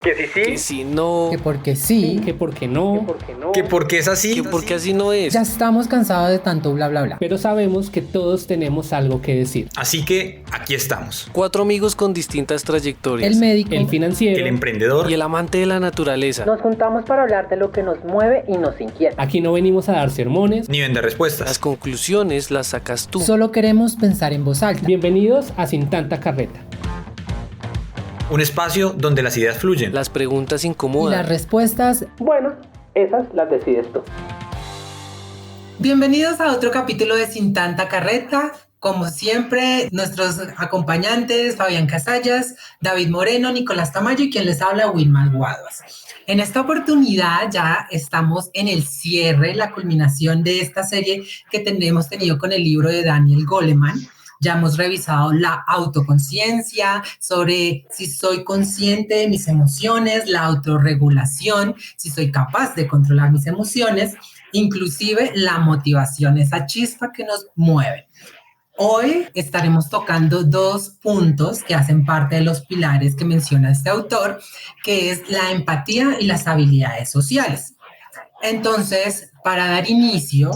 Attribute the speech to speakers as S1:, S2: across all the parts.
S1: Que si sí,
S2: Que si no,
S3: Que porque sí,
S4: Que porque no,
S1: porque no.
S5: Que porque es así.
S2: que porque así no es.
S3: ya estamos cansados de tanto bla bla bla.
S4: pero sabemos que todos tenemos algo que decir.
S5: Así que aquí estamos.
S2: 4 amigos con distintas trayectorias.
S3: El médico,
S4: El financiero,
S5: El emprendedor.
S2: Y el amante de la naturaleza.
S1: Nos juntamos para hablar de lo que nos mueve y nos inquieta.
S4: aquí no venimos a dar sermones.
S5: Ni vende
S2: Las
S5: respuestas.
S2: conclusiones las sacas tú.
S3: solo queremos pensar en voz alta.
S4: Bienvenidos a Sin Tanta Carreta.
S5: Un espacio donde las ideas fluyen.
S2: Las preguntas
S3: Y
S2: incomodan.
S3: las respuestas.
S1: Bueno, esas las decides tú.
S6: Bienvenidos a otro capítulo de Sin Tanta Carreta. Como siempre, nuestros acompañantes, Fabián Casallas, David Moreno, Nicolás Tamayo y quien les habla, Wilmar Guaduas. En esta oportunidad ya estamos en el cierre, la culminación de esta serie que hemos tenido con el libro de Daniel Goleman. Ya hemos revisado la autoconciencia, sobre si soy consciente de mis emociones, la autorregulación, si soy capaz de controlar mis emociones, inclusive la motivación, esa chispa que nos mueve. Hoy estaremos tocando 2 puntos que hacen parte de los pilares que menciona este autor, que es la empatía y las habilidades sociales. Entonces, para dar inicio,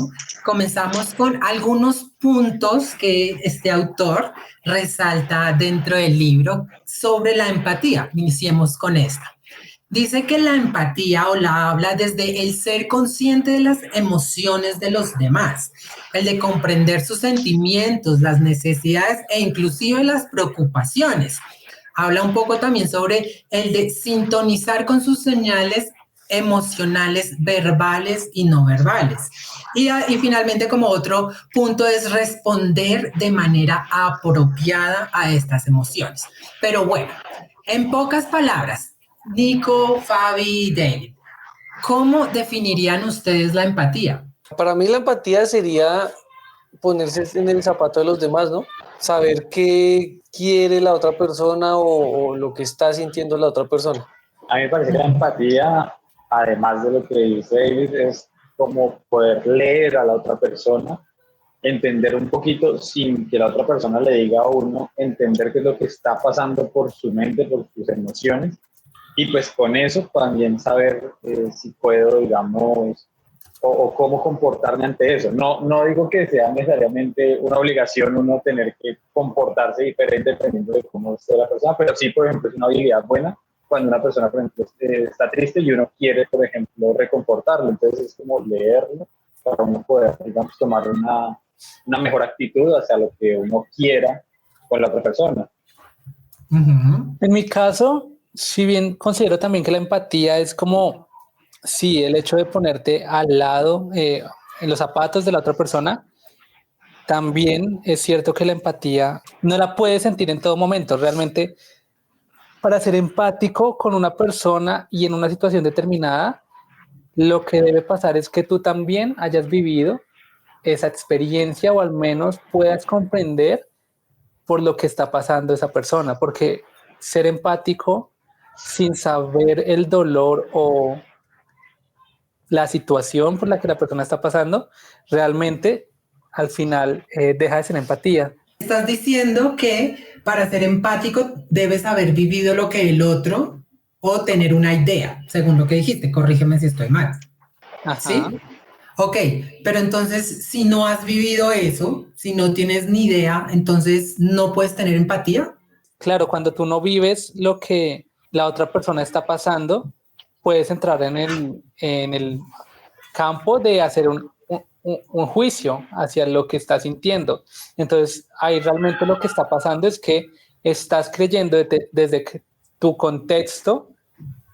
S6: comenzamos con algunos puntos que este autor resalta dentro del libro sobre la empatía. Iniciemos con esta. Dice que la empatía habla desde el ser consciente de las emociones de los demás, el de comprender sus sentimientos, las necesidades e inclusive las preocupaciones. Habla un poco también sobre el de sintonizar con sus señales emocionales, verbales y no verbales. Y finalmente, como otro punto, es responder de manera apropiada a estas emociones. Pero bueno, en pocas palabras, Nico, Fabi y David, ¿cómo definirían ustedes la empatía?
S7: Para mí la empatía sería ponerse en el zapato de los demás, ¿no? Saber qué quiere la otra persona o lo que está sintiendo la otra persona.
S8: A mí me parece que la empatía, además de lo que dice David, es como poder leer a la otra persona, entender un poquito sin que la otra persona le diga a uno, entender qué es lo que está pasando por su mente, por sus emociones, y pues con eso también saber si puedo, digamos, o cómo comportarme ante eso. No digo que sea necesariamente una obligación uno tener que comportarse diferente dependiendo de cómo esté la persona, pero sí, por ejemplo, es una habilidad buena cuando una persona, por ejemplo, está triste y uno quiere, por ejemplo, reconfortarlo. Entonces es como leerlo para uno poder, digamos, tomar una mejor actitud hacia lo que uno quiera con la otra persona.
S6: Uh-huh.
S7: En mi caso, si bien considero también que la empatía es como, sí, el hecho de ponerte al lado, en los zapatos de la otra persona, también es cierto que la empatía no la puedes sentir en todo momento. Realmente, para ser empático con una persona y en una situación determinada, lo que debe pasar es que tú también hayas vivido esa experiencia o al menos puedas comprender por lo que está pasando esa persona, porque ser empático sin saber el dolor o la situación por la que la persona está pasando, realmente al final deja de ser empatía.
S6: Estás diciendo que para ser empático debes haber vivido lo que el otro o tener una idea, según lo que dijiste, corrígeme si estoy mal.
S7: Ajá.
S6: ¿Sí? Ok, pero entonces si no has vivido eso, si no tienes ni idea, entonces no puedes tener empatía.
S7: Claro, cuando tú no vives lo que la otra persona está pasando, puedes entrar en el campo de hacer un juicio hacia lo que estás sintiendo. Entonces, ahí realmente lo que está pasando es que estás creyendo desde que tu contexto,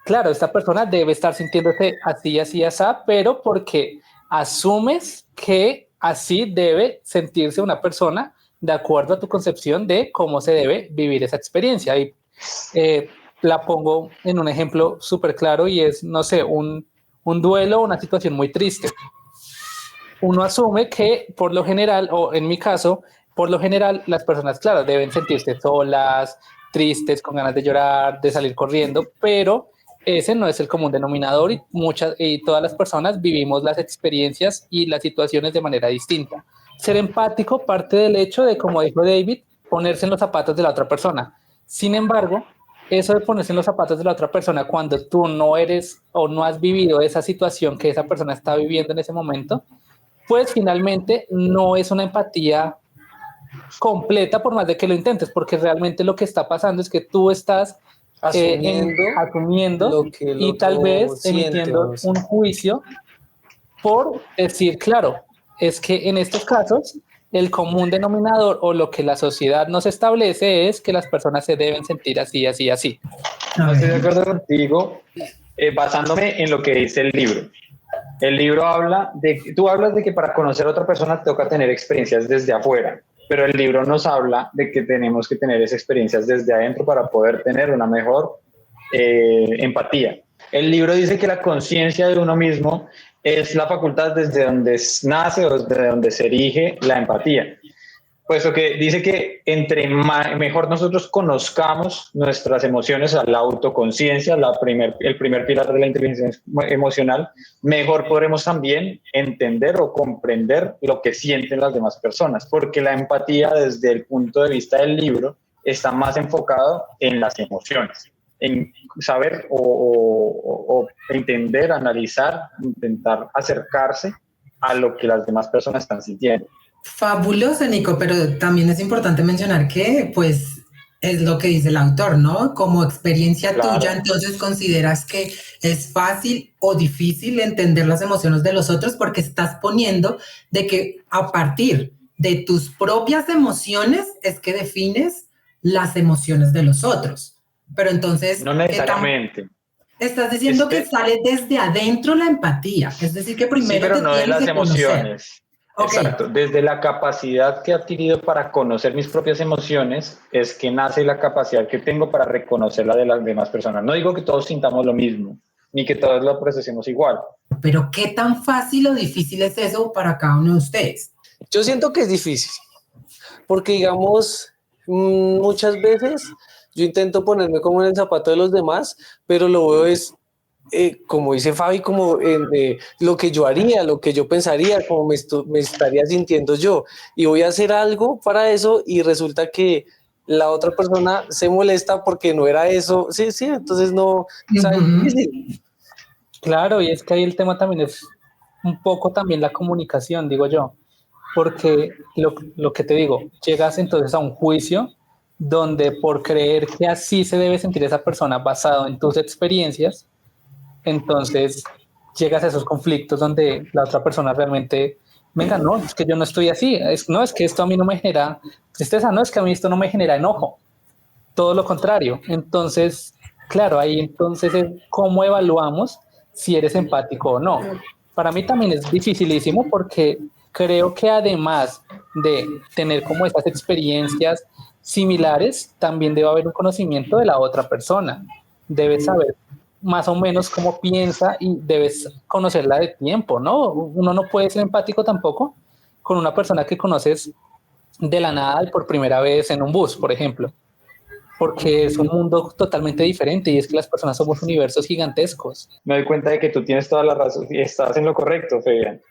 S7: claro, esta persona debe estar sintiéndose así, así, así, pero porque asumes que así debe sentirse una persona de acuerdo a tu concepción de cómo se debe vivir esa experiencia. Y la pongo en un ejemplo súper claro y es, no sé, un duelo o una situación muy triste. Uno asume que por lo general, o en mi caso, por lo general las personas, claro, deben sentirse solas, tristes, con ganas de llorar, de salir corriendo, pero ese no es el común denominador y todas las personas vivimos las experiencias y las situaciones de manera distinta. Ser empático parte del hecho de, como dijo David, ponerse en los zapatos de la otra persona. Sin embargo, eso de ponerse en los zapatos de la otra persona cuando tú no eres o no has vivido esa situación que esa persona está viviendo en ese momento, pues finalmente no es una empatía completa por más de que lo intentes, porque realmente lo que está pasando es que tú estás asumiendo
S2: lo que el
S7: y tal
S2: otro
S7: vez
S2: siente,
S7: emitiendo
S2: o sea.
S7: un juicio por decir, claro, es que en estos casos el común denominador o lo que la sociedad nos establece es que las personas se deben sentir así, así, así.
S8: No estoy de acuerdo contigo, basándome en lo que dice el libro. El libro tú hablas de que para conocer a otra persona te toca tener experiencias desde afuera, pero el libro nos habla de que tenemos que tener esas experiencias desde adentro para poder tener una mejor empatía. El libro dice que la conciencia de uno mismo es la facultad desde donde nace o desde donde se erige la empatía. Puesto que dice que entre mejor nosotros conozcamos nuestras emociones, a la autoconciencia, el primer pilar de la inteligencia emocional, mejor podremos también entender o comprender lo que sienten las demás personas, porque la empatía desde el punto de vista del libro está más enfocado en las emociones, en saber o entender, analizar, intentar acercarse a lo que las demás personas están sintiendo.
S6: Fabuloso, Nico, pero también es importante mencionar que, pues, es lo que dice el autor, ¿no? Como experiencia tuya, entonces consideras que es fácil o difícil entender las emociones de los otros porque estás poniendo de que a partir de tus propias emociones es que defines las emociones de los otros. Pero entonces...
S8: No necesariamente.
S6: Estás diciendo que sale desde adentro la empatía, es decir, que primero
S8: sí, pero
S6: te
S8: no de las emociones.
S6: Okay.
S8: Exacto, desde la capacidad que he adquirido para conocer mis propias emociones es que nace la capacidad que tengo para reconocer la de las demás personas. No digo que todos sintamos lo mismo, ni que todos lo procesemos igual.
S6: Pero ¿qué tan fácil o difícil es eso para cada uno de ustedes?
S2: Yo siento que es difícil, porque digamos, muchas veces yo intento ponerme como en el zapato de los demás, pero lo veo es, como dice Fabi, como lo que yo haría, lo que yo pensaría, como me estaría sintiendo yo, y voy a hacer algo para eso y resulta que la otra persona se molesta porque no era eso, sí, entonces no, ¿sabes?
S7: Claro, y es que ahí el tema también es un poco también la comunicación, digo yo, porque lo que te digo, llegas entonces a un juicio donde por creer que así se debe sentir esa persona basado en tus experiencias, entonces llegas a esos conflictos donde la otra persona realmente, venga, no, es que yo no estoy así, es que esto a mí no me genera tristeza, no, es que a mí esto no me genera enojo, todo lo contrario. Entonces, claro, ahí entonces es cómo evaluamos si eres empático o no. Para mí también es dificilísimo porque creo que además de tener como estas experiencias similares, también debe haber un conocimiento de la otra persona. Debes saber más o menos cómo piensa y debes conocerla de tiempo, ¿no? Uno no puede ser empático tampoco con una persona que conoces de la nada y por primera vez en un bus, por ejemplo, porque es un mundo totalmente diferente y es que las personas somos universos gigantescos.
S8: Me doy cuenta de que tú tienes toda la razón y estás en lo correcto, Fabián,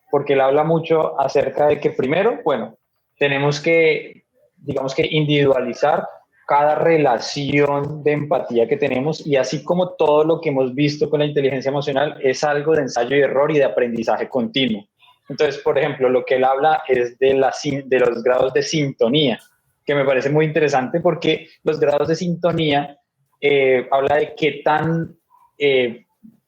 S8: porque él habla mucho acerca de que primero, bueno, tenemos que, digamos que individualizar cada relación de empatía que tenemos y así como todo lo que hemos visto con la inteligencia emocional es algo de ensayo y error y de aprendizaje continuo. Entonces, por ejemplo, lo que él habla es de los grados de sintonía, que me parece muy interesante porque los grados de sintonía habla de qué tan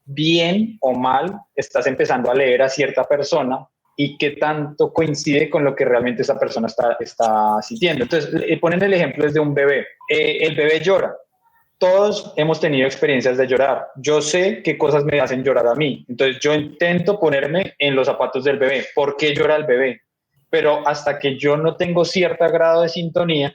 S8: bien o mal estás empezando a leer a cierta persona y qué tanto coincide con lo que realmente esa persona está sintiendo. Entonces, ponen el ejemplo desde un bebé. El bebé llora. Todos hemos tenido experiencias de llorar. Yo sé qué cosas me hacen llorar a mí. Entonces, yo intento ponerme en los zapatos del bebé. ¿Por qué llora el bebé? Pero hasta que yo no tengo cierto grado de sintonía,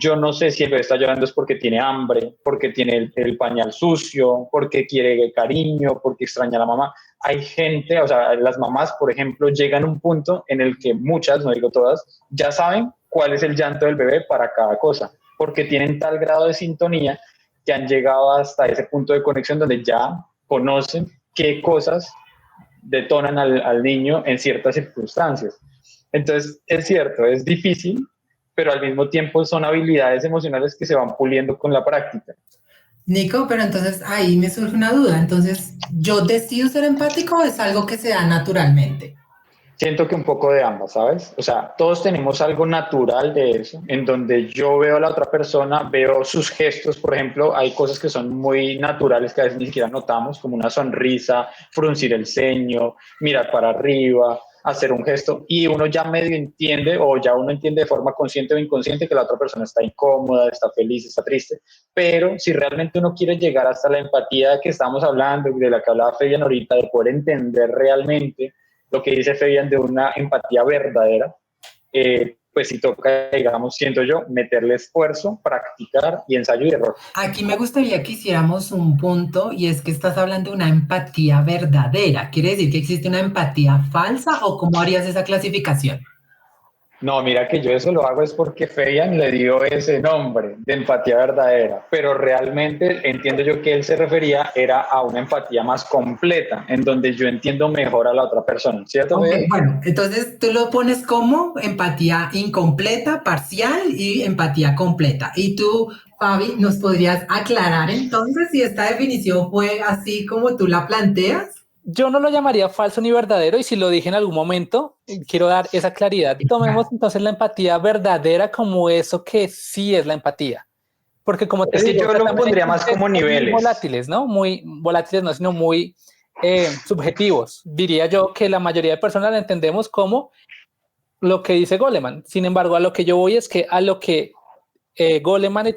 S8: yo no sé si el bebé está llorando es porque tiene hambre, porque tiene el pañal sucio, porque quiere cariño, porque extraña a la mamá. Hay gente, o sea, las mamás, por ejemplo, llegan a un punto en el que muchas, no digo todas, ya saben cuál es el llanto del bebé para cada cosa, porque tienen tal grado de sintonía que han llegado hasta ese punto de conexión donde ya conocen qué cosas detonan al niño en ciertas circunstancias. Entonces, es cierto, es difícil, pero al mismo tiempo son habilidades emocionales que se van puliendo con la práctica.
S6: Nico, pero entonces ahí me surge una duda. Entonces, ¿yo decido ser empático o es algo que se da naturalmente?
S8: Siento que un poco de ambas, ¿sabes? O sea, todos tenemos algo natural de eso, en donde yo veo a la otra persona, veo sus gestos, por ejemplo, hay cosas que son muy naturales que a veces ni siquiera notamos, como una sonrisa, fruncir el ceño, mirar para arriba, hacer un gesto, y uno ya medio entiende, o ya uno entiende de forma consciente o inconsciente que la otra persona está incómoda, está feliz, está triste, pero si realmente uno quiere llegar hasta la empatía que estamos hablando, de la que hablaba Fabián ahorita, de poder entender realmente lo que dice Fabián de una empatía verdadera, pues si toca, digamos, siento yo, meterle esfuerzo, practicar y ensayo y error.
S6: Aquí me gustaría que hiciéramos un punto y es que estás hablando de una empatía verdadera. ¿Quiere decir que existe una empatía falsa o cómo harías esa clasificación?
S8: No, mira que yo eso lo hago es porque Fabián le dio ese nombre de empatía verdadera, pero realmente entiendo yo que él se refería era a una empatía más completa, en donde yo entiendo mejor a la otra persona, ¿cierto?
S6: Ok,
S8: Fabián?
S6: bueno, entonces tú lo pones como empatía incompleta, parcial y empatía completa. Y tú, Fabi, ¿nos podrías aclarar entonces si esta definición fue así como tú la planteas?
S7: Yo no lo llamaría falso ni verdadero, y si lo dije en algún momento, quiero dar esa claridad. Tomemos entonces la empatía verdadera como eso que sí es la empatía. Porque como te
S8: Es que
S7: digo,
S8: yo lo
S7: también
S8: pondría
S7: hay
S8: más como
S7: conceptos muy
S8: niveles.
S7: volátiles, ¿no? Muy volátiles, no, sino muy subjetivos. Diría yo que la mayoría de personas la entendemos como lo que dice Goleman. Sin embargo, a lo que yo voy es que a lo que Goleman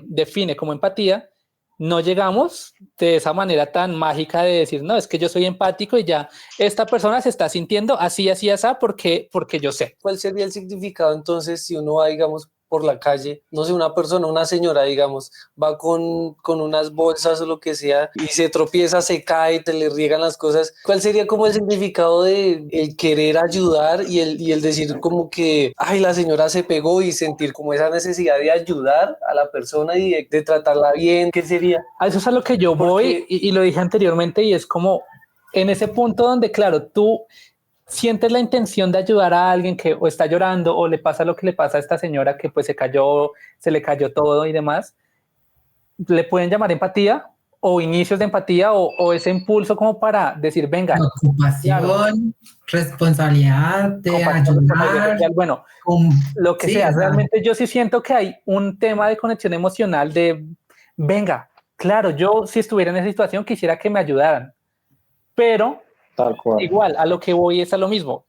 S7: define como empatía, no llegamos de esa manera tan mágica de decir, no, es que yo soy empático y ya esta persona se está sintiendo así, así, así, porque yo sé.
S2: ¿Cuál sería el significado entonces si uno va, digamos, por la calle, no sé, una persona, una señora, digamos, va con unas bolsas o lo que sea y se tropieza, se cae, te le riegan las cosas? ¿Cuál sería como el significado de el querer ayudar y el decir como que, ay, la señora se pegó, y sentir como esa necesidad de ayudar a la persona y de tratarla bien? ¿Qué sería?
S7: A eso es a lo que yo voy, y lo dije anteriormente, y es como en ese punto donde, claro, tú sientes la intención de ayudar a alguien que o está llorando o le pasa lo que le pasa a esta señora que pues se le cayó todo y demás. Le pueden llamar empatía o inicios de empatía o ese impulso como para decir, venga,
S6: Ocupación,
S7: claro,
S6: responsabilidad de ayudar.
S7: bueno, lo que
S6: Sí,
S7: sea.
S6: o sea,
S7: Realmente yo sí siento que hay un tema de conexión emocional de, venga, claro, yo si estuviera en esa situación quisiera que me ayudaran, pero
S8: Tal cual.
S7: igual a lo que voy es a lo mismo.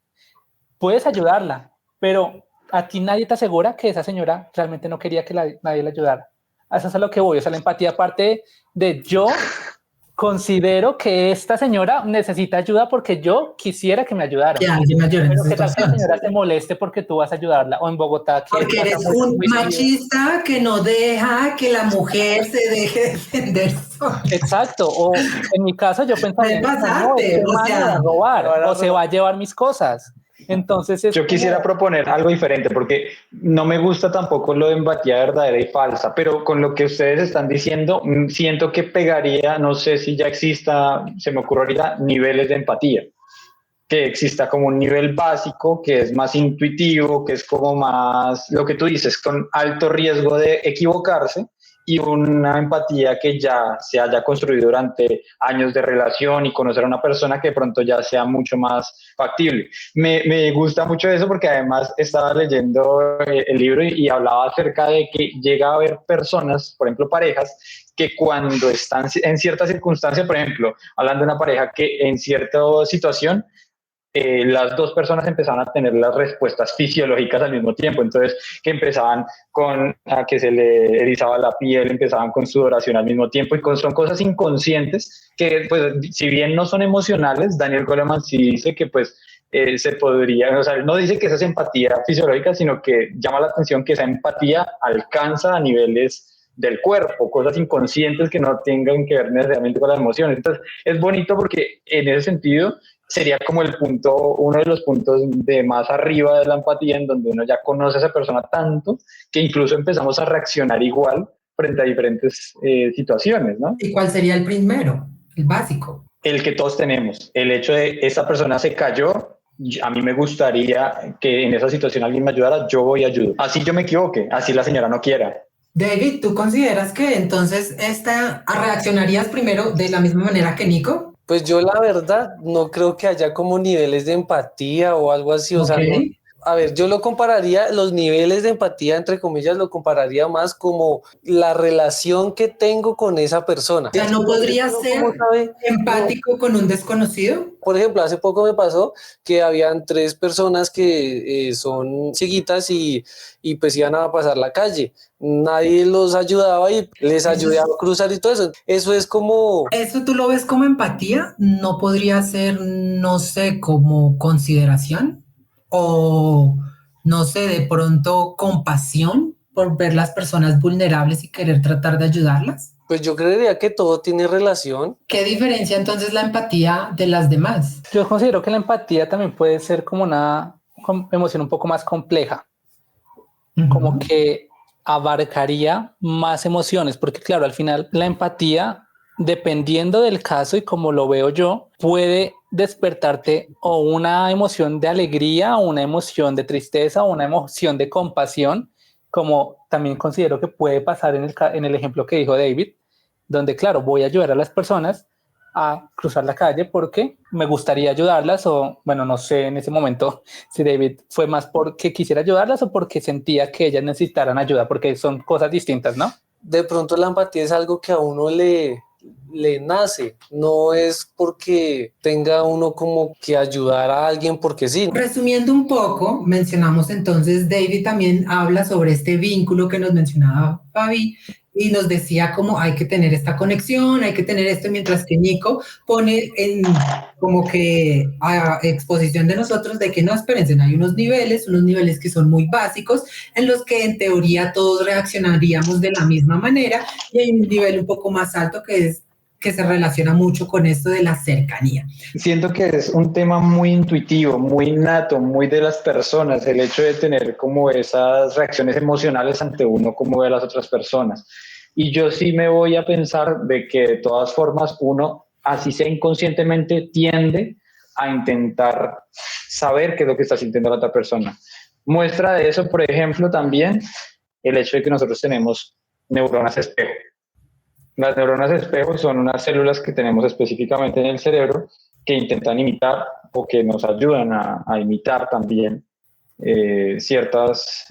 S7: Puedes ayudarla, pero a ti nadie te asegura que esa señora realmente no quería que nadie la ayudara. A eso es a lo que voy. O sea, la empatía, aparte de yo considero que esta señora necesita ayuda porque yo quisiera que me ayudara.
S6: que alguien me ayude en
S7: Pero
S6: esa
S7: que tal
S6: situación.
S7: señora se moleste porque tú vas a ayudarla. O en Bogotá, que
S6: Porque
S7: pasa
S6: eres
S7: muy
S6: un
S7: seguido.
S6: machista que no deja que la mujer se deje defender sola.
S7: Exacto. O en mi caso, yo pensaría,
S6: Puede pasarte,
S7: no, este
S6: o
S7: man
S6: sea,
S7: me va a robar o se va a llevar mis cosas. Entonces es
S8: Yo quisiera proponer algo diferente porque no me gusta tampoco lo de empatía verdadera y falsa, pero con lo que ustedes están diciendo, siento que pegaría, no sé si ya exista, se me ocurre ahorita, niveles de empatía. Que exista como un nivel básico, que es más intuitivo, que es como más, lo que tú dices, con alto riesgo de equivocarse, y una empatía que ya se haya construido durante años de relación y conocer a una persona que de pronto ya sea mucho más factible. Me gusta mucho eso porque además estaba leyendo el libro y hablaba acerca de que llega a haber personas, por ejemplo parejas, que cuando están en cierta circunstancia, por ejemplo, hablando de una pareja que en cierta situación las dos personas empezaban a tener las respuestas fisiológicas al mismo tiempo, entonces que empezaban con a que se le erizaba la piel, empezaban con sudoración al mismo tiempo, y son cosas inconscientes que, pues, si bien no son emocionales, Daniel Goleman sí dice que pues se podría, o sea, no dice que esa es empatía fisiológica, sino que llama la atención que esa empatía alcanza a niveles del cuerpo, cosas inconscientes que no tengan que ver necesariamente con las emociones. Entonces es bonito porque en ese sentido sería como el punto, uno de los puntos de más arriba de la empatía, en donde uno ya conoce a esa persona tanto que incluso empezamos a reaccionar igual frente a diferentes situaciones, ¿no?
S6: ¿Y cuál sería el primero? El básico.
S8: El que todos tenemos, el hecho de esa persona se cayó, a mí me gustaría que en esa situación alguien me ayudara, yo voy a ayudar. Así yo me equivoque, así la señora no quiera.
S6: David, ¿tú consideras que entonces reaccionarías primero de la misma manera que Nico?
S2: Pues yo la verdad no creo que haya como niveles de empatía o algo así, o sea, no,
S6: Ok.
S2: a ver, yo lo compararía, los niveles de empatía, entre comillas, lo compararía más como la relación que tengo con esa persona.
S6: O sea, ¿no podría
S2: Uno
S6: ser
S2: como sabe,
S6: empático con un desconocido?
S2: por ejemplo, hace poco me pasó que habían 3 personas que son cieguitas y pues iban a pasar la calle. Nadie los ayudaba y les ayudé a cruzar y todo eso. Eso es como,
S6: ¿Eso tú lo ves como empatía? ¿No podría ser, no sé, como consideración? O, no sé, de pronto compasión por ver las personas vulnerables y querer tratar de ayudarlas?
S2: pues yo creería que todo tiene relación.
S6: ¿Qué diferencia entonces la empatía de las demás?
S7: Yo considero que la empatía también puede ser como una emoción un poco más compleja, como que abarcaría más emociones, porque claro, al final la empatía, dependiendo del caso y como lo veo yo, puede despertarte o una emoción de alegría, o una emoción de tristeza, o una emoción de compasión, como también considero que puede pasar en el ejemplo que dijo David, donde claro, voy a ayudar a las personas a cruzar la calle porque me gustaría ayudarlas o bueno, no sé en ese momento si David fue más porque quisiera ayudarlas o porque sentía que ellas necesitaran ayuda, porque son cosas distintas, ¿no?
S2: De pronto la empatía es algo que a uno le nace, no es porque tenga uno como que ayudar a alguien porque sí.
S6: Resumiendo un poco, mencionamos entonces, David también habla sobre este vínculo que nos mencionaba Fabi y nos decía cómo hay que tener esta conexión, hay que tener esto, mientras que Nico pone en como que a exposición de nosotros de que no, espérense, hay unos niveles que son muy básicos en los que en teoría todos reaccionaríamos de la misma manera y hay un nivel un poco más alto que se relaciona mucho con esto de la cercanía.
S8: Siento que es un tema muy intuitivo, muy nato, muy de las personas, el hecho de tener como esas reacciones emocionales ante uno como de las otras personas. Y yo sí me voy a pensar de que de todas formas uno, así sea inconscientemente, tiende a intentar saber qué es lo que está sintiendo la otra persona. Muestra de eso, por ejemplo, también el hecho de que nosotros tenemos neuronas espejo. Las neuronas espejo son unas células que tenemos específicamente en el cerebro que intentan imitar o que nos ayudan a imitar también ciertas,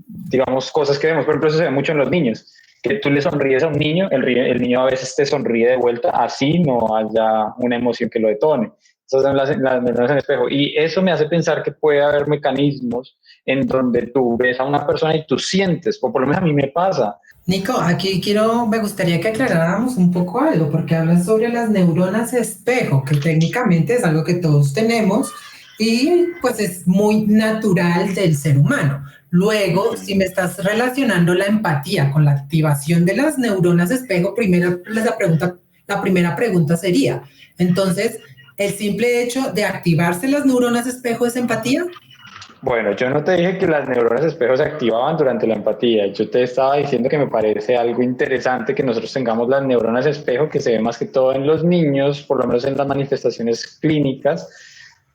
S8: digamos, cosas que vemos. Por ejemplo, eso se ve mucho en los niños. Que tú le sonríes a un niño, el niño a veces te sonríe de vuelta, así no haya una emoción que lo detone. Esas son las neuronas en espejo. Y eso me hace pensar que puede haber mecanismos en donde tú ves a una persona y tú sientes, o por lo menos a mí me pasa.
S6: Nico, aquí me gustaría que aclaráramos un poco algo, porque hablas sobre las neuronas espejo, que técnicamente es algo que todos tenemos y pues es muy natural del ser humano. Luego, si me estás relacionando la empatía con la activación de las neuronas espejo, la primera pregunta sería, entonces, ¿el simple hecho de activarse las neuronas espejo es empatía?
S8: Bueno, yo no te dije que las neuronas espejo se activaban durante la empatía. Yo te estaba diciendo que me parece algo interesante que nosotros tengamos las neuronas espejo, que se ve más que todo en los niños, por lo menos en las manifestaciones clínicas,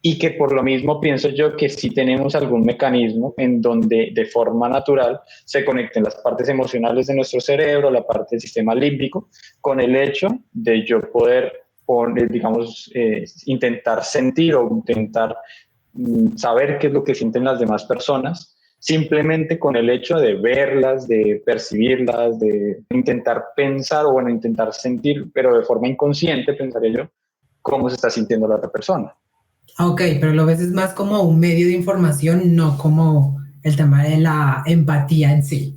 S8: y que por lo mismo pienso yo que sí tenemos algún mecanismo en donde de forma natural se conecten las partes emocionales de nuestro cerebro, la parte del sistema límbico, con el hecho de yo poder, digamos, intentar sentir o intentar saber qué es lo que sienten las demás personas, simplemente con el hecho de verlas, de percibirlas, de intentar pensar o bueno, intentar sentir, pero de forma inconsciente, pensaría yo, cómo se está sintiendo la otra persona.
S6: Ok, pero lo ves es más como un medio de información, no como el tema de la empatía en sí.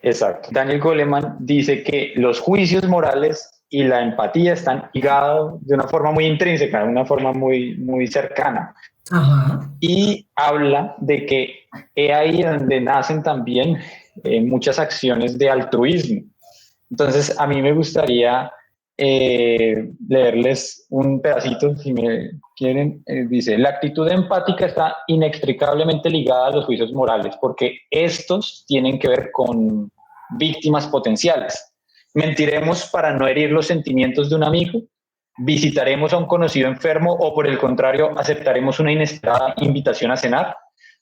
S8: Exacto. Daniel Goleman dice que los juicios morales y la empatía están ligados de una forma muy intrínseca, de una forma muy, muy cercana.
S6: Ajá.
S8: Y habla de que es ahí donde nacen también muchas acciones de altruismo. Entonces, a mí me gustaría leerles un pedacito, si me quieren. Dice, la actitud empática está inextricablemente ligada a los juicios morales, porque estos tienen que ver con víctimas potenciales. Mentiremos para no herir los sentimientos de un amigo, visitaremos a un conocido enfermo o por el contrario aceptaremos una inesperada invitación a cenar,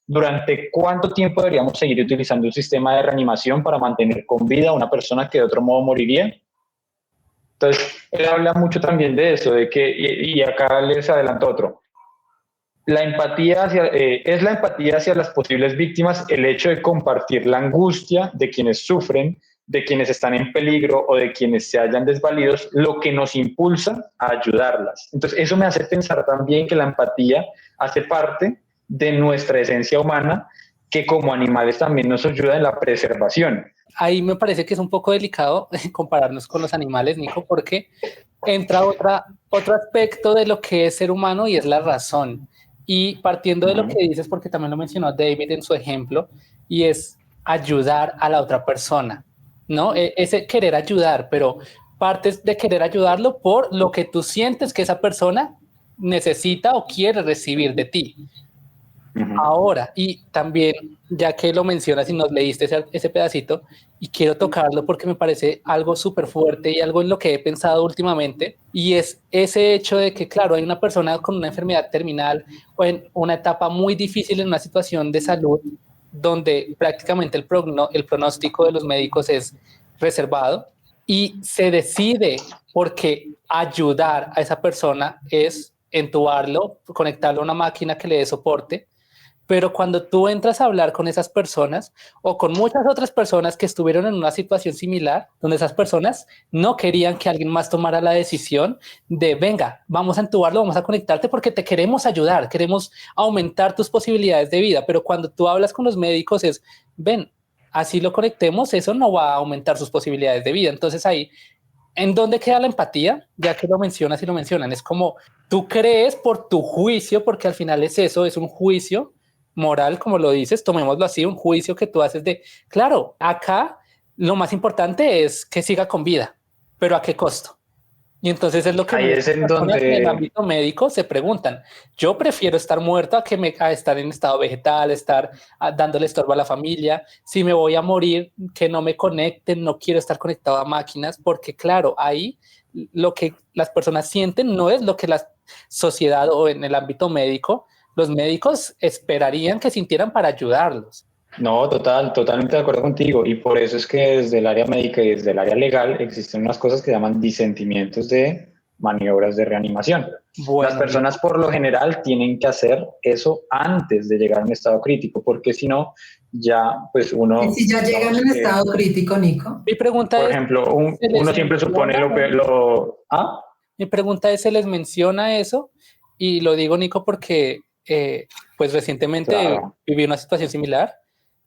S8: ¿durante cuánto tiempo deberíamos seguir utilizando un sistema de reanimación para mantener con vida a una persona que de otro modo moriría? Entonces, él habla mucho también de eso, de que, y acá les adelanto otro, la empatía es la empatía hacia las posibles víctimas el hecho de compartir la angustia de quienes sufren, de quienes están en peligro o de quienes se hallan desvalidos, lo que nos impulsa a ayudarlas. Entonces, eso me hace pensar también que la empatía hace parte de nuestra esencia humana, que como animales también nos ayuda en la preservación.
S7: Ahí me parece que es un poco delicado compararnos con los animales, Nico, porque entra otro aspecto de lo que es ser humano y es la razón. Y partiendo de lo que dices, porque también lo mencionó David en su ejemplo, y es ayudar a la otra persona, ¿no? Ese querer ayudar, pero partes de querer ayudarlo por lo que tú sientes que esa persona necesita o quiere recibir de ti. Ahora, y también, ya que lo mencionas y nos leíste ese pedacito, y quiero tocarlo porque me parece algo súper fuerte y algo en lo que he pensado últimamente, y es ese hecho de que, claro, hay una persona con una enfermedad terminal o en una etapa muy difícil en una situación de salud donde prácticamente el pronóstico de los médicos es reservado, y se decide porque ayudar a esa persona es entubarlo, conectarlo a una máquina que le dé soporte. Pero cuando tú entras a hablar con esas personas o con muchas otras personas que estuvieron en una situación similar, donde esas personas no querían que alguien más tomara la decisión de, venga, vamos a entubarlo, vamos a conectarte porque te queremos ayudar, queremos aumentar tus posibilidades de vida. Pero cuando tú hablas con los médicos es, ven, así lo conectemos, eso no va a aumentar sus posibilidades de vida. Entonces ahí, ¿en dónde queda la empatía? Ya que lo mencionas y lo mencionan, es como tú crees por tu juicio, porque al final es eso, es un juicio moral, como lo dices, tomémoslo así, un juicio que tú haces de, claro, acá lo más importante es que siga con vida, pero ¿a qué costo? Y entonces es lo que
S8: ahí es en donde
S7: en el ámbito médico se preguntan. Yo prefiero estar muerto a estar en estado vegetal, estar dándole estorbo a la familia. Si me voy a morir, que no me conecten, no quiero estar conectado a máquinas, porque claro, ahí lo que las personas sienten no es lo que la sociedad o en el ámbito médico los médicos esperarían que sintieran para ayudarlos.
S8: No, totalmente de acuerdo contigo. Y por eso es que desde el área médica y desde el área legal existen unas cosas que llaman disentimientos de maniobras de reanimación.
S7: Bueno,
S8: las personas por lo general tienen que hacer eso antes de llegar a un estado crítico, porque si no, ya pues uno...
S6: ¿Y si ya llegan en estado crítico, Nico?
S7: Mi pregunta
S8: por
S7: es...
S8: ejemplo, uno siempre supone
S7: Mi pregunta es, ¿se les menciona eso? Y lo digo, Nico, porque... pues recientemente viví una situación similar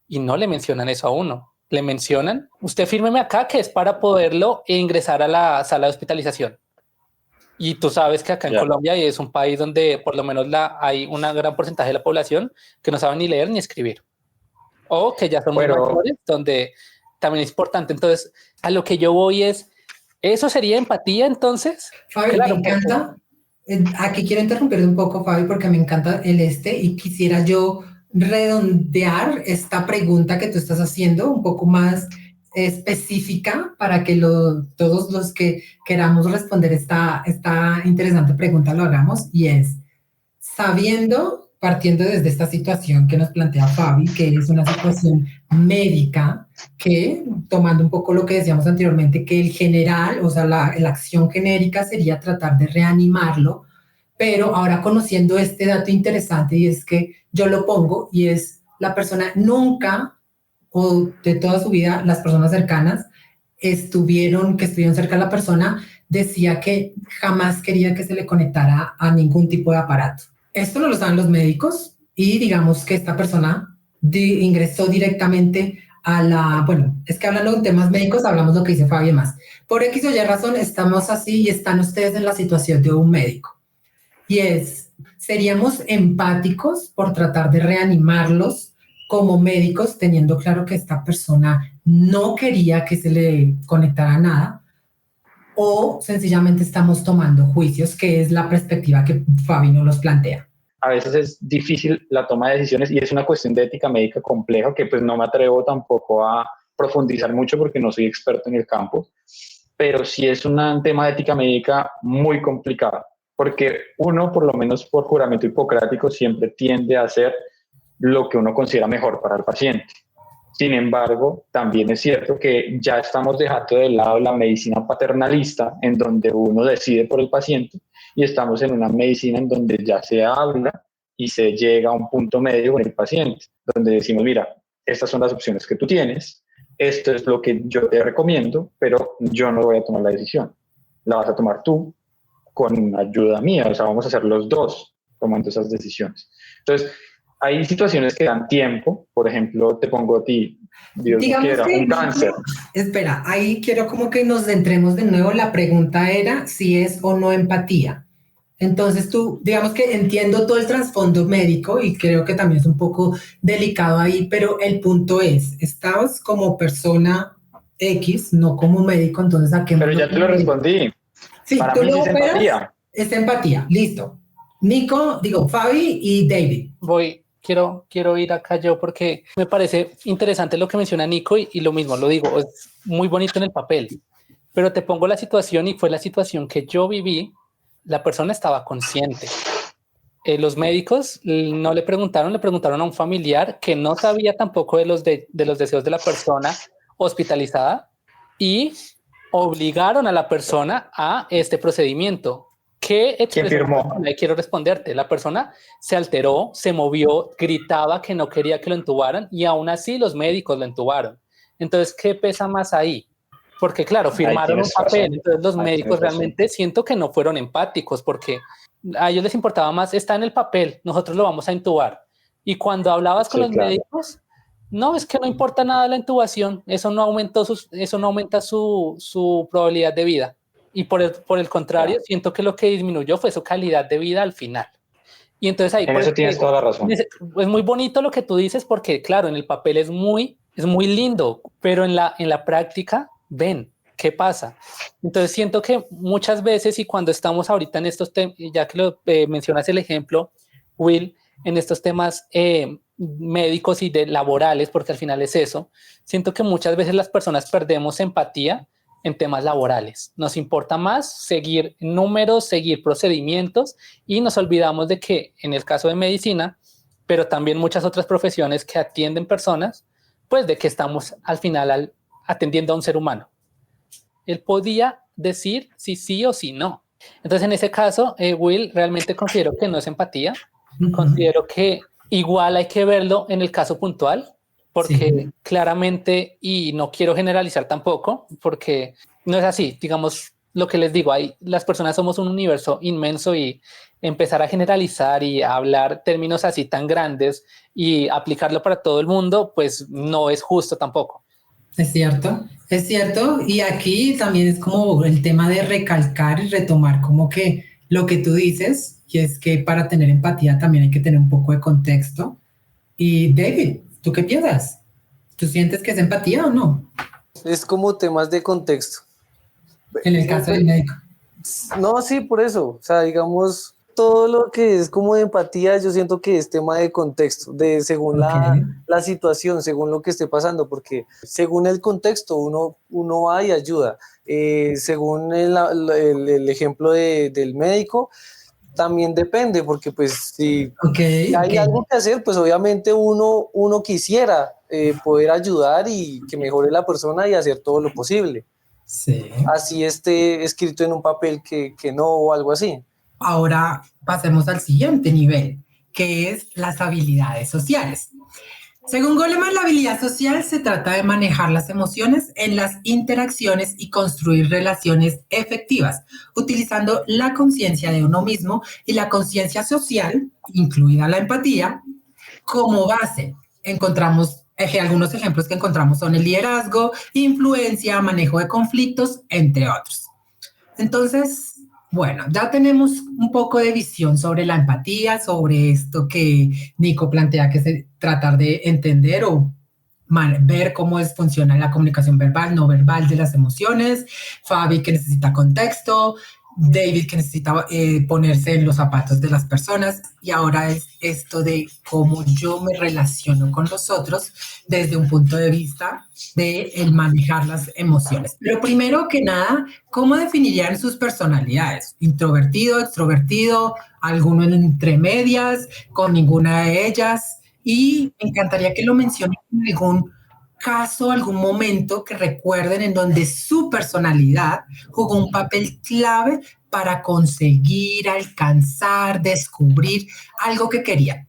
S7: y no le mencionan eso a uno. Le mencionan, usted fírmeme acá que es para poderlo ingresar a la sala de hospitalización. Y tú sabes que acá en Colombia es un país donde por lo menos hay un gran porcentaje de la población que no sabe ni leer ni escribir. O que ya son muy mayores, donde también es importante. Entonces, a lo que yo voy es, ¿eso sería empatía entonces?
S6: Fabi, claro, me encanta. Aquí quiero interrumpir un poco, Fabi, porque me encanta y quisiera yo redondear esta pregunta que tú estás haciendo un poco más específica para que todos los que queramos responder esta interesante pregunta lo hagamos, y es, partiendo desde esta situación que nos plantea Fabi, que es una situación médica, que tomando un poco lo que decíamos anteriormente, que el general, o sea, la acción genérica sería tratar de reanimarlo, pero ahora conociendo este dato interesante, y es que yo lo pongo, y es la persona nunca, o de toda su vida, las personas cercanas que estuvieron cerca de la persona, decía que jamás quería que se le conectara a ningún tipo de aparato. Esto no lo saben los médicos, y digamos que esta persona ingresó directamente es que hablando de temas médicos, hablamos lo que dice Fabi más. Por X o Y razón estamos así y están ustedes en la situación de un médico. Y seríamos empáticos por tratar de reanimarlos como médicos, teniendo claro que esta persona no quería que se le conectara nada, o sencillamente estamos tomando juicios, que es la perspectiva que Fabi nos los plantea.
S8: A veces es difícil la toma de decisiones y es una cuestión de ética médica compleja que pues no me atrevo tampoco a profundizar mucho porque no soy experto en el campo, pero sí es un tema de ética médica muy complicado, porque uno, por lo menos por juramento hipocrático, siempre tiende a hacer lo que uno considera mejor para el paciente. Sin embargo, también es cierto que ya estamos dejando de lado la medicina paternalista, en donde uno decide por el paciente, y estamos en una medicina en donde ya se habla y se llega a un punto medio con el paciente, donde decimos, mira, estas son las opciones que tú tienes, esto es lo que yo te recomiendo, pero yo no voy a tomar la decisión. La vas a tomar tú con ayuda mía, o sea, vamos a hacer los dos tomando esas decisiones. Entonces, hay situaciones que dan tiempo, por ejemplo, te pongo a ti, Dios no quiera, un cáncer.
S6: Espera, ahí quiero como que nos centremos de nuevo. La pregunta era si es o no empatía. Entonces tú, digamos que entiendo todo el trasfondo médico y creo que también es un poco delicado ahí, pero el punto es, estabas como persona X, no como médico, entonces ¿a qué?
S8: Pero ya te lo respondí.
S6: Sí,
S8: para
S6: tú
S8: mí
S6: lo
S8: es empatía.
S6: Es empatía, listo. Nico, Fabi y David.
S7: Quiero ir acá yo porque me parece interesante lo que menciona Nico y lo mismo, lo digo, es muy bonito en el papel, pero te pongo la situación y fue la situación que yo viví. La persona estaba consciente. Los médicos no le preguntaron a un familiar que no sabía tampoco de los deseos de la persona hospitalizada y obligaron a la persona a este procedimiento. ¿Quién
S8: firmó?
S7: Quiero responderte. La persona se alteró, se movió, gritaba que no quería que lo entubaran y aún así los médicos lo entubaron. Entonces, ¿qué pesa más ahí? Porque claro, firmaron un papel, entonces los médicos realmente siento que no fueron empáticos porque a ellos les importaba más, está en el papel, nosotros lo vamos a intubar. Y cuando hablabas con los médicos, no, es que no importa nada la intubación, eso no aumenta su probabilidad de vida. Y por el contrario, siento que lo que disminuyó fue su calidad de vida al final. Y entonces ahí...
S8: En eso tienes toda la razón.
S7: Es muy bonito lo que tú dices porque, claro, en el papel es muy lindo, pero en la práctica, ven, ¿qué pasa? Entonces siento que muchas veces y cuando estamos ahorita en estos temas, ya que lo mencionas el ejemplo, Will, en estos temas médicos y laborales, porque al final es eso, siento que muchas veces las personas perdemos empatía en temas laborales. Nos importa más seguir números, seguir procedimientos y nos olvidamos de que en el caso de medicina, pero también muchas otras profesiones que atienden personas, pues de que estamos al final atendiendo a un ser humano. Él podía decir si sí o si no. Entonces en ese caso, Will, realmente considero que no es empatía. Considero que igual hay que verlo en el caso puntual, porque claramente, y no quiero generalizar tampoco, porque no es así, digamos, lo que les digo, las personas somos un universo inmenso y empezar a generalizar y a hablar términos así tan grandes y aplicarlo para todo el mundo, pues no es justo tampoco.
S6: Es cierto, y aquí también es como el tema de recalcar y retomar como que lo que tú dices, y es que para tener empatía también hay que tener un poco de contexto. Y David, ¿tú qué piensas? ¿Tú sientes que es empatía o no?
S2: Es como temas de contexto.
S6: En el caso del médico.
S2: No, sí, por eso. O sea, digamos, todo lo que es como de empatía, yo siento que es tema de contexto, según la situación, según lo que esté pasando, porque según el contexto uno va y ayuda. Según el ejemplo del médico, también depende, porque pues si hay algo que hacer, pues obviamente uno quisiera poder ayudar y que mejore la persona y hacer todo lo posible.
S6: Sí.
S2: Así esté escrito en un papel que no o algo así.
S6: Ahora pasemos al siguiente nivel, que es las habilidades sociales. Según Goleman, la habilidad social se trata de manejar las emociones en las interacciones y construir relaciones efectivas, utilizando la conciencia de uno mismo y la conciencia social, incluida la empatía, como base. Encontramos algunos ejemplos que encontramos son el liderazgo, influencia, manejo de conflictos, entre otros. Entonces, bueno, ya tenemos un poco de visión sobre la empatía, sobre esto que Nico plantea, que es tratar de entender o ver cómo funciona la comunicación verbal, no verbal de las emociones. Fabi, que necesita contexto. David, que necesita ponerse en los zapatos de las personas. Y ahora es esto de cómo yo me relaciono con los otros desde un punto de vista de el manejar las emociones. Pero primero que nada, ¿cómo definirían sus personalidades? ¿Introvertido, extrovertido, alguno entre medias, con ninguna de ellas? Y me encantaría que lo mencionen en algún caso, algún momento que recuerden en donde su personalidad jugó un papel clave para conseguir, alcanzar, descubrir algo que querían.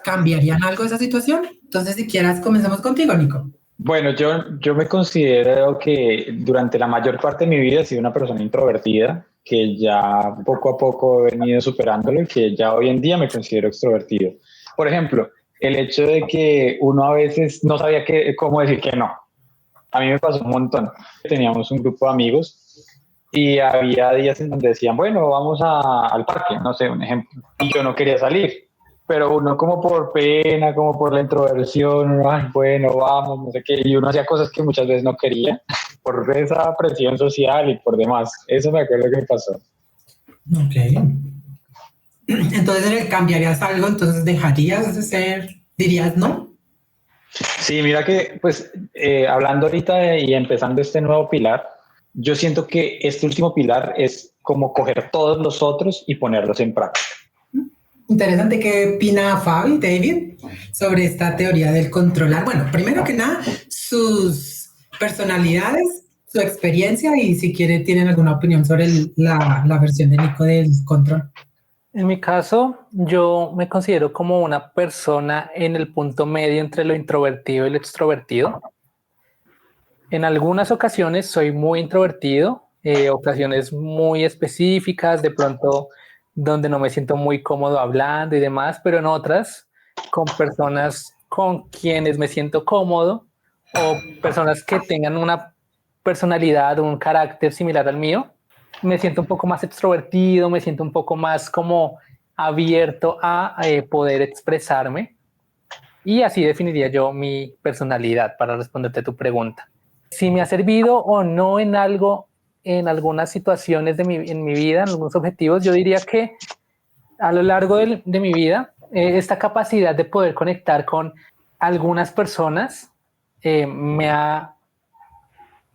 S6: ¿Cambiarían algo de esa situación? Entonces, si quieras, comencemos contigo, Nico.
S8: Bueno, yo me considero que durante la mayor parte de mi vida he sido una persona introvertida, que ya poco a poco he venido superándolo y que ya hoy en día me considero extrovertido. Por ejemplo, el hecho de que uno a veces no sabía cómo decir que no. A mí me pasó un montón. Teníamos un grupo de amigos y había días en donde decían, bueno, vamos al parque, no sé, un ejemplo. Y yo no quería salir. Pero uno como por pena, como por la introversión, uno, ay, bueno, vamos, no sé qué, y uno hacía cosas que muchas veces no quería, por esa presión social y por demás. Eso me acuerdo que me pasó.
S6: Ok. Entonces, ¿cambiarías algo? Entonces, ¿dejarías de ser? ¿Dirías no?
S8: Sí, mira que, pues, hablando ahorita y empezando este nuevo pilar, yo siento que este último pilar es como coger todos los otros y ponerlos en práctica.
S6: Interesante. ¿Qué opina Fabi, David, sobre esta teoría del controlar? Bueno, primero que nada, sus personalidades, su experiencia y si quiere tienen alguna opinión sobre la versión de Nico del control.
S7: En mi caso, yo me considero como una persona en el punto medio entre lo introvertido y lo extrovertido. En algunas ocasiones soy muy introvertido, ocasiones muy específicas, de pronto donde no me siento muy cómodo hablando y demás, pero en otras, con personas con quienes me siento cómodo o personas que tengan una personalidad o un carácter similar al mío, me siento un poco más extrovertido, me siento un poco más como abierto a poder expresarme y así definiría yo mi personalidad para responderte a tu pregunta. Si me ha servido o no en algo, en algunas situaciones en mi vida, en algunos objetivos, yo diría que a lo largo de mi vida, esta capacidad de poder conectar con algunas personas me ha,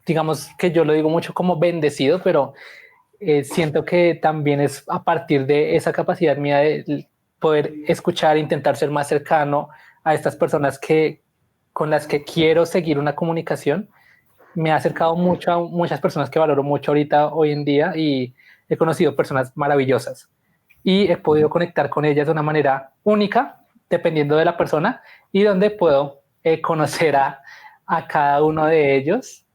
S7: digamos que yo lo digo mucho como bendecido, pero siento que también es a partir de esa capacidad mía de poder escuchar, intentar ser más cercano a estas personas con las que quiero seguir una comunicación. Me ha acercado mucho a muchas personas que valoro mucho hoy en día y he conocido personas maravillosas y he podido conectar con ellas de una manera única, dependiendo de la persona y donde puedo conocer a cada uno de ellos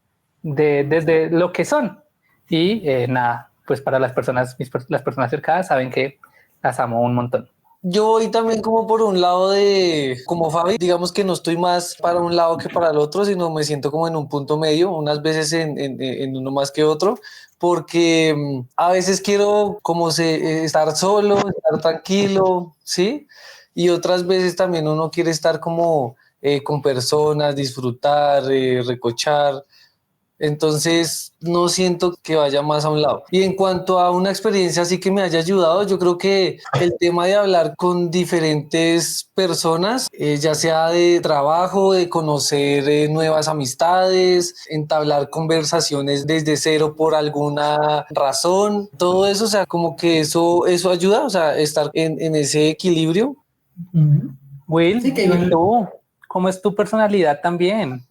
S7: desde lo que son. Y nada, pues para las personas cercanas saben que las amo un montón.
S2: Yo voy también como por un lado como Fabi, digamos que no estoy más para un lado que para el otro, sino me siento como en un punto medio, unas veces en uno más que otro, porque a veces quiero como estar solo, estar tranquilo, ¿sí? Y otras veces también uno quiere estar como con personas, disfrutar, recochar. Entonces no siento que vaya más a un lado. Y en cuanto a una experiencia así que me haya ayudado, yo creo que el tema de hablar con diferentes personas, ya sea de trabajo, de conocer nuevas amistades, entablar conversaciones desde cero por alguna razón, todo eso, o sea, como que eso ayuda, o sea, estar en ese equilibrio.
S7: Will,
S6: Sí,
S7: ¿y tú? ¿Cómo es tu personalidad también?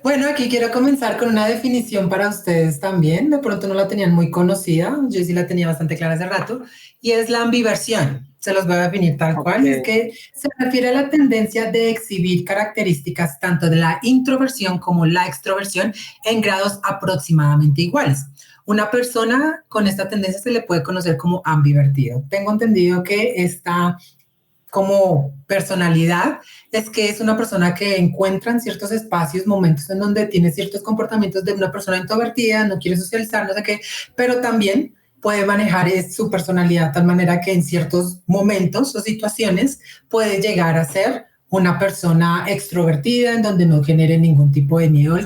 S6: Bueno, aquí quiero comenzar con una definición para ustedes también. De pronto no la tenían muy conocida, yo sí la tenía bastante clara hace rato, y es la ambiversión. Se los voy a definir tal cual, y es que se refiere a la tendencia de exhibir características tanto de la introversión como la extroversión en grados aproximadamente iguales. Una persona con esta tendencia se le puede conocer como ambivertido. Tengo entendido que esta como personalidad es que es una persona que encuentra en ciertos espacios, momentos en donde tiene ciertos comportamientos de una persona introvertida, no quiere socializar, no sé qué, pero también puede manejar su personalidad de tal manera que en ciertos momentos o situaciones puede llegar a ser una persona extrovertida en donde no genere ningún tipo de miedo,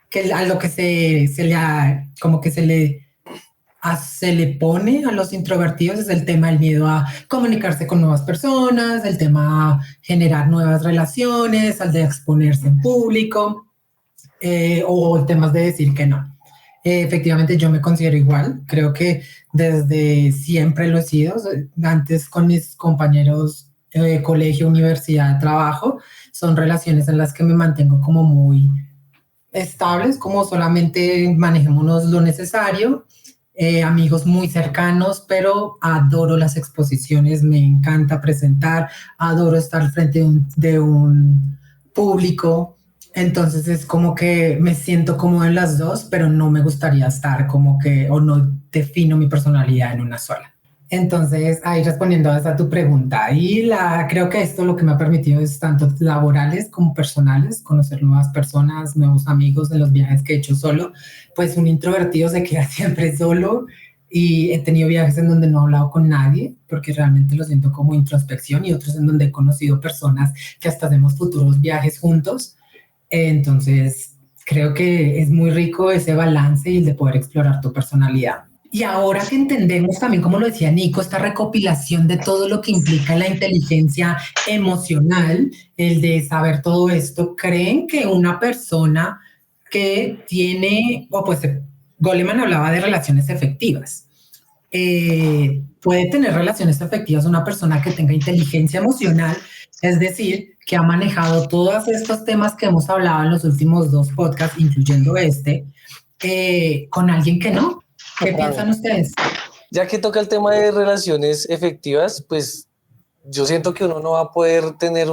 S6: que a lo que se le pone a los introvertidos es el tema del miedo a comunicarse con nuevas personas, el tema a generar nuevas relaciones, al de exponerse en público o temas de decir que no. Efectivamente, yo me considero igual. Creo que desde siempre lo he sido. Antes con mis compañeros colegio, universidad, trabajo, son relaciones en las que me mantengo como muy estables, como solamente manejémonos lo necesario, amigos muy cercanos, pero adoro las exposiciones, me encanta presentar, adoro estar al frente de un público, entonces es como que me siento cómodo en las dos, pero no me gustaría estar como que, o no defino mi personalidad en una sola. Entonces, ahí respondiendo a tu pregunta, creo que esto lo que me ha permitido es tanto laborales como personales, conocer nuevas personas, nuevos amigos en los viajes que he hecho solo. Pues un introvertido se queda siempre solo y he tenido viajes en donde no he hablado con nadie porque realmente lo siento como introspección y otros en donde he conocido personas que hasta hacemos futuros viajes juntos. Entonces, creo que es muy rico ese balance y el de poder explorar tu personalidad. Y ahora que entendemos también, como lo decía Nico, esta recopilación de todo lo que implica la inteligencia emocional, el de saber todo esto, ¿creen que una persona que tiene, Goleman hablaba de relaciones efectivas, puede tener relaciones efectivas una persona que tenga inteligencia emocional, es decir, que ha manejado todos estos temas que hemos hablado en los últimos 2 podcasts, incluyendo con alguien que no? ¿Qué piensan ustedes?
S2: Ya que toca el tema de relaciones efectivas, pues yo siento que uno no va a poder tener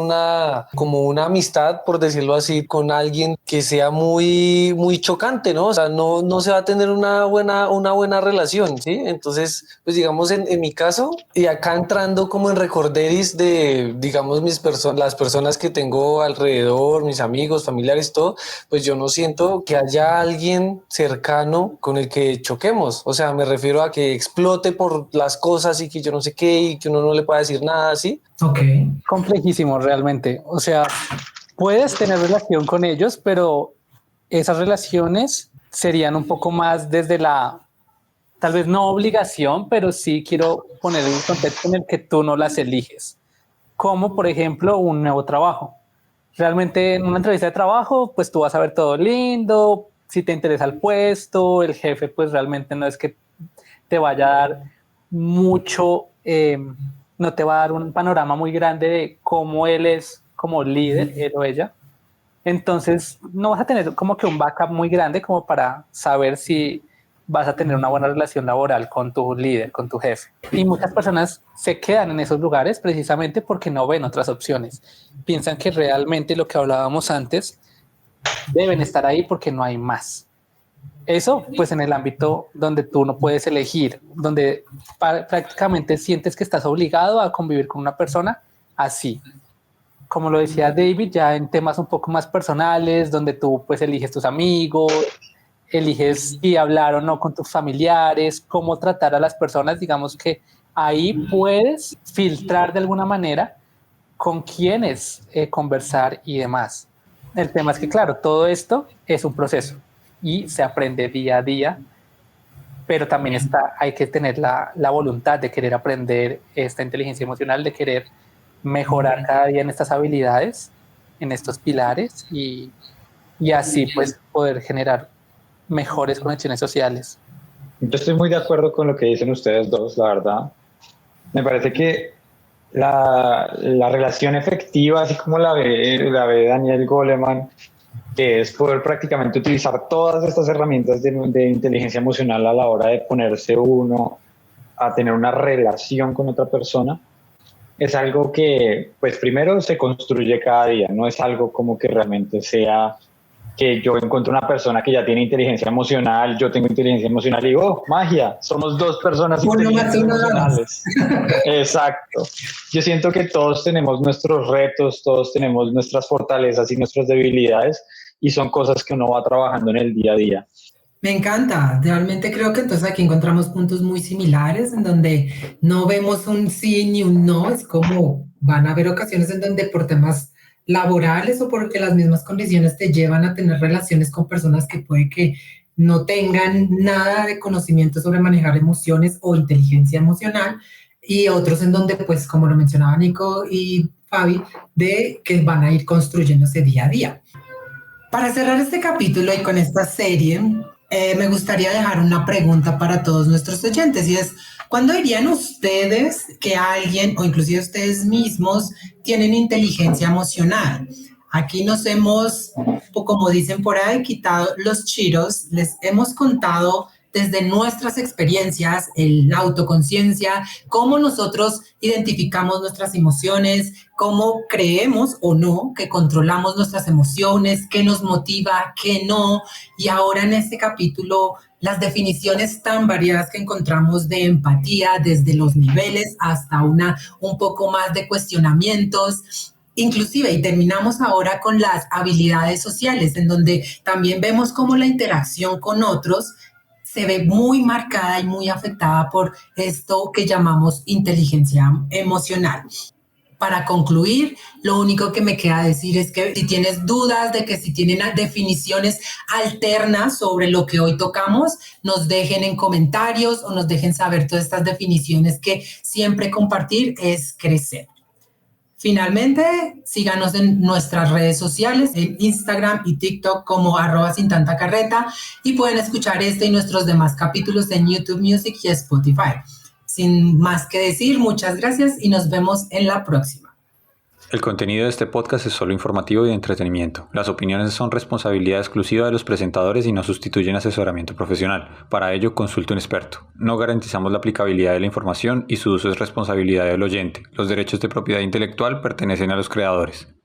S2: como una amistad, por decirlo así, con alguien que sea muy, muy chocante, ¿no? O sea, no se va a tener una buena relación, ¿sí? Entonces, pues digamos en mi caso, y acá entrando como en recorderis de, digamos, las personas que tengo alrededor, mis amigos, familiares, todo, pues yo no siento que haya alguien cercano con el que choquemos. O sea, me refiero a que explote por las cosas y que yo no sé qué y que uno no le pueda decir nada, ¿sí?
S6: Ok.
S7: Complejísimo realmente. O sea, puedes tener relación con ellos, pero esas relaciones serían un poco más desde tal vez no obligación, pero sí quiero poner en un contexto en el que tú no las eliges. Como por ejemplo un nuevo trabajo. Realmente en una entrevista de trabajo, pues tú vas a ver todo lindo, si te interesa el puesto, el jefe pues realmente no es que te vaya a dar mucho... no te va a dar un panorama muy grande de cómo él es como líder, él o ella. Entonces, no vas a tener como que un backup muy grande como para saber si vas a tener una buena relación laboral con tu líder, con tu jefe. Y muchas personas se quedan en esos lugares precisamente porque no ven otras opciones. Piensan que realmente lo que hablábamos antes deben estar ahí porque no hay más. Eso, pues en el ámbito donde tú no puedes elegir, donde prácticamente sientes que estás obligado a convivir con una persona así. Como lo decía David, ya en temas un poco más personales, donde tú pues eliges tus amigos, eliges si hablar o no con tus familiares, cómo tratar a las personas, digamos que ahí puedes filtrar de alguna manera con quiénes conversar y demás. El tema es que, claro, todo esto es un proceso y se aprende día a día, pero también hay que tener la voluntad de querer aprender esta inteligencia emocional, de querer mejorar cada día en estas habilidades, en estos pilares y así pues poder generar mejores conexiones sociales.
S8: Yo estoy muy de acuerdo con lo que dicen ustedes dos, la verdad. Me parece que la relación efectiva, así como la ve Daniel Goleman, que es poder prácticamente utilizar todas estas herramientas de inteligencia emocional a la hora de ponerse uno a tener una relación con otra persona, es algo que, pues primero se construye cada día, no es algo como que realmente sea que yo encuentro una persona que ya tiene inteligencia emocional, yo tengo inteligencia emocional y digo, magia, somos 2 personas inteligentes emocionales. Exacto. Yo siento que todos tenemos nuestros retos, todos tenemos nuestras fortalezas y nuestras debilidades y son cosas que uno va trabajando en el día a día.
S6: Me encanta, realmente creo que entonces aquí encontramos puntos muy similares en donde no vemos un sí ni un no, es como van a haber ocasiones en donde por temas laborales o porque las mismas condiciones te llevan a tener relaciones con personas que puede que no tengan nada de conocimiento sobre manejar emociones o inteligencia emocional y otros en donde pues como lo mencionaba Nico y Fabi, de que van a ir construyéndose día a día. Para cerrar este capítulo y con esta serie, me gustaría dejar una pregunta para todos nuestros oyentes y es, ¿Cuándo dirían ustedes que alguien, o inclusive ustedes mismos, tienen inteligencia emocional? Aquí nos hemos, como dicen por ahí, quitado los chiros, les hemos contado desde nuestras experiencias, la autoconciencia, cómo nosotros identificamos nuestras emociones, cómo creemos o no que controlamos nuestras emociones, qué nos motiva, qué no. Y ahora en este capítulo, las definiciones tan variadas que encontramos de empatía, desde los niveles hasta un poco más de cuestionamientos. Inclusive, y terminamos ahora con las habilidades sociales, en donde también vemos cómo la interacción con otros se ve muy marcada y muy afectada por esto que llamamos inteligencia emocional. Para concluir, lo único que me queda decir es que si tienes dudas de que si tienen definiciones alternas sobre lo que hoy tocamos, nos dejen en comentarios o nos dejen saber todas estas definiciones, que siempre compartir es crecer. Finalmente, síganos en nuestras redes sociales, en Instagram y TikTok como @sintantacarreta, y pueden escuchar este y nuestros demás capítulos en YouTube Music y Spotify. Sin más que decir, muchas gracias y nos vemos en la próxima.
S9: El contenido de este podcast es solo informativo y de entretenimiento. Las opiniones son responsabilidad exclusiva de los presentadores y no sustituyen asesoramiento profesional. Para ello, consulte un experto. No garantizamos la aplicabilidad de la información y su uso es responsabilidad del oyente. Los derechos de propiedad intelectual pertenecen a los creadores.